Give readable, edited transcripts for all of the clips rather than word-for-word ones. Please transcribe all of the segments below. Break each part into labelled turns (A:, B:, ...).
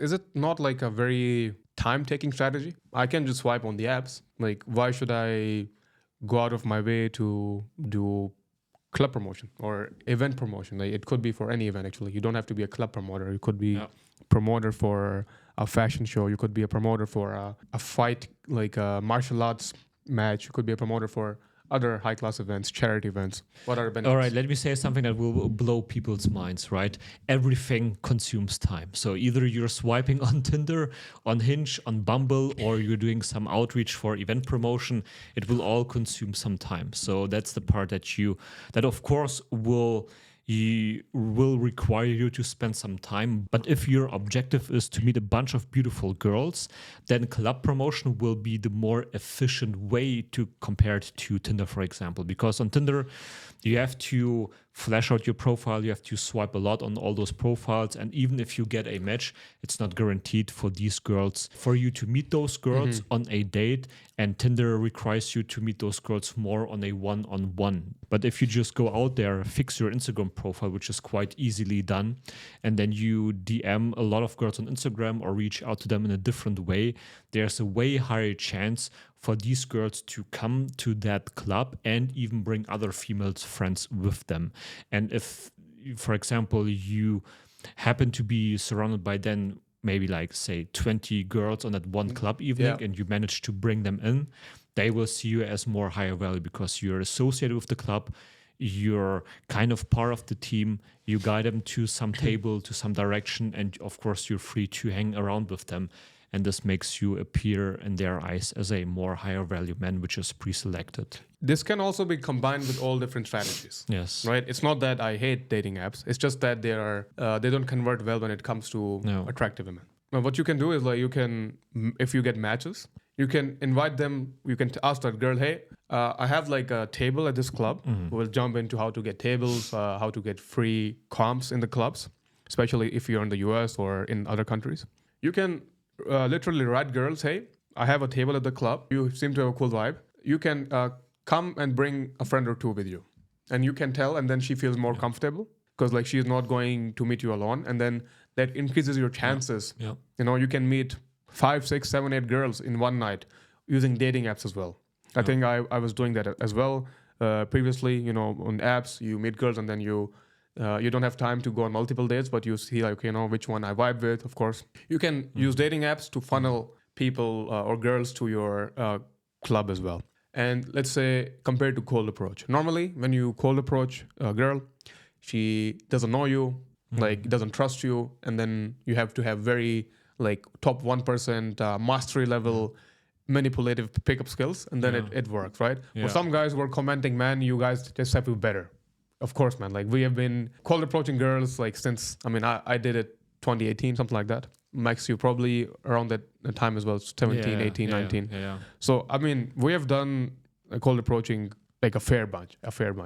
A: is it not like a very time-taking strategy? I can just swipe on the apps. Like, why should I go out of my way to do club promotion or event promotion? Like, it could be for any event, actually. You don't have to be a club promoter. You could be promoter for a fashion show. You could be a promoter for a fight, like a martial arts match. You could be a promoter for other high-class events, charity events. What are the benefits?
B: All right, let me say something that will blow people's minds, right? Everything consumes time. So either you're swiping on Tinder, on Hinge, on Bumble, or you're doing some outreach for event promotion, it will all consume some time. So that's the part that of course will require you to spend some time. But if your objective is to meet a bunch of beautiful girls, then club promotion will be the more efficient way to compare it to Tinder, for example. Because on Tinder, you have to flash out your profile, you have to swipe a lot on all those profiles, and even if you get a match, it's not guaranteed for these girls for you to meet those girls on a date, and Tinder requires you to meet those girls more on a one-on-one. But if you just go out there, fix your Instagram profile, which is quite easily done, and then you DM a lot of girls on Instagram or reach out to them in a different way, there's a way higher chance for these girls to come to that club and even bring other female friends with them. And if, for example, you happen to be surrounded by then maybe like, say, 20 girls on that one club evening, and you manage to bring them in, they will see you as more higher value because you're associated with the club, you're kind of part of the team, you guide them to some table, to some direction, and of course you're free to hang around with them. And this makes you appear in their eyes as a more higher value man, which is pre-selected.
A: This can also be combined with all different strategies.
B: Yes.
A: Right? It's not that I hate dating apps. It's just that they don't convert well when it comes to attractive women. Now, what you can do is like if you get matches, you can invite them. You can ask that girl, hey, I have like a table at this club. We'll jump into how to get tables, how to get free comps in the clubs, especially if you're in the US or in other countries. You can literally write girls, hey, I have a table at the club. You seem to have a cool vibe. You can come and bring a friend or two with you. And you can tell, and then she feels more comfortable because like she's not going to meet you alone. And then that increases your chances.
B: Yeah.
A: You know, you can meet 5, 6, 7, 8 girls in one night using dating apps as well. I think I was doing that as well. Previously, you know, on apps, you meet girls and then you don't have time to go on multiple dates, but you see like, you know, which one I vibe with, of course. You can use dating apps to funnel people or girls to your club as well. And let's say compared to cold approach. Normally, when you cold approach a girl, she doesn't know you, like doesn't trust you, and then you have to have very like top 1% mastery level manipulative pickup skills, and then it works, right?
B: Yeah.
A: For some guys who are commenting, man, you guys just have to be better. Of course, man. Like we have been cold approaching girls like since, I mean, I did it 2018, something like that. Max, you probably around that time as well, 17, 18, 19.
B: Yeah.
A: So, I mean, we have done cold approaching like a fair bunch.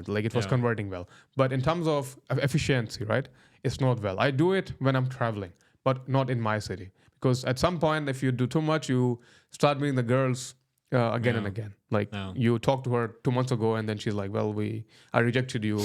A: Like it was converting well. But in terms of efficiency, right, it's not well. I do it when I'm traveling, but not in my city. Because at some point, if you do too much, you start meeting the girls again and again. Like you talked to her 2 months ago and then she's like, well, I rejected you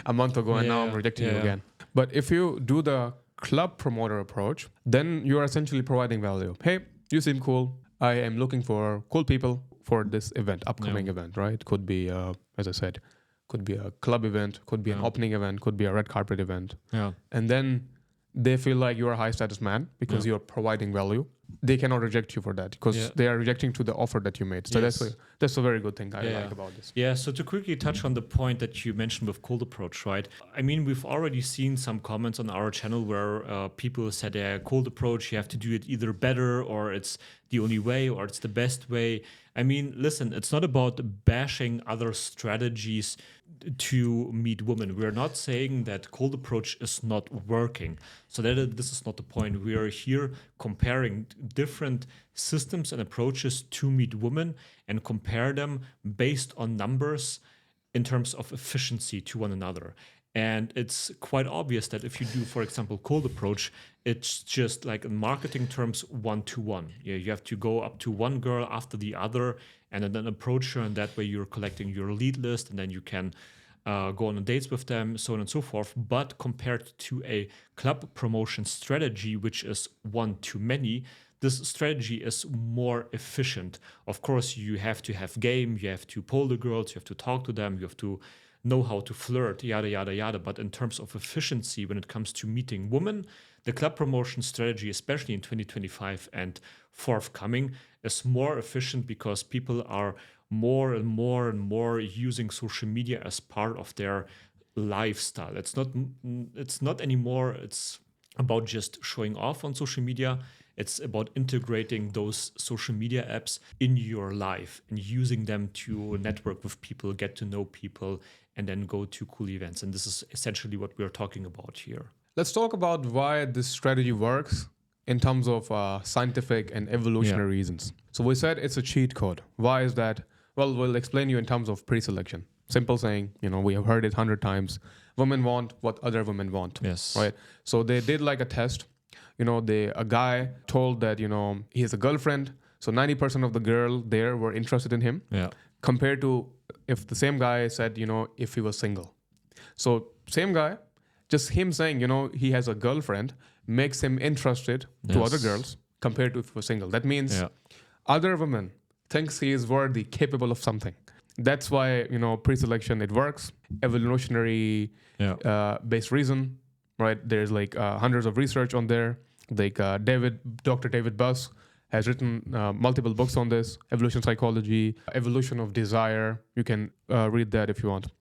A: a month ago and now I'm rejecting you again. But if you do the club promoter approach, then you're essentially providing value. Hey, you seem cool. I am looking for cool people for this event, upcoming event, right? Could be, as I said, could be a club event, could be an opening event, could be a red carpet event. Yeah. And then they feel like you're a high status man because you're providing value. They cannot reject you for that because they are rejecting to the offer that you made. So that's a very good thing I like about this.
B: Yeah, so to quickly touch on the point that you mentioned with cold approach, right? I mean, we've already seen some comments on our channel where people said, cold approach, you have to do it either better or it's the only way or it's the best way. I mean, listen, it's not about bashing other strategies to meet women. We're not saying that cold approach is not working. So this is not the point. We are here comparing different systems and approaches to meet women and compare them based on numbers in terms of efficiency to one another. And it's quite obvious that if you do, for example, cold approach, it's just like in marketing terms, 1-to-1. Yeah, you have to go up to one girl after the other and then approach her. And that way you're collecting your lead list and then you can go on dates with them, so on and so forth. But compared to a club promotion strategy, which is one to many, this strategy is more efficient. Of course, you have to have game, you have to poll the girls, you have to talk to them, you have to know how to flirt, yada, yada, yada. But in terms of efficiency, when it comes to meeting women, the club promotion strategy, especially in 2025 and forthcoming, is more efficient because people are more and more and more using social media as part of their lifestyle. It's not anymore. It's about just showing off on social media. It's about integrating those social media apps in your life and using them to network with people, get to know people, and then go to cool events. And this is essentially what we're talking about here.
A: Let's talk about why this strategy works in terms of scientific and evolutionary reasons. So we said it's a cheat code. Why is that? Well, we'll explain you in terms of pre-selection. Simple saying, we have heard it 100 times. Women want what other women want.
B: Yes.
A: Right? So they did like a test. A guy told that, he has a girlfriend. So 90% of the girl there were interested in him.
B: Yeah.
A: Compared to if the same guy said, if he was single. So same guy, just him saying, he has a girlfriend makes him interested to other girls compared to if he was single. That means other women thinks he is worthy, capable of something. That's why, pre-selection, it works. Evolutionary based reason, right? There's like hundreds of research on there. Like Dr. David Buss has written multiple books on this, evolution psychology, evolution of desire. You can read that if you want.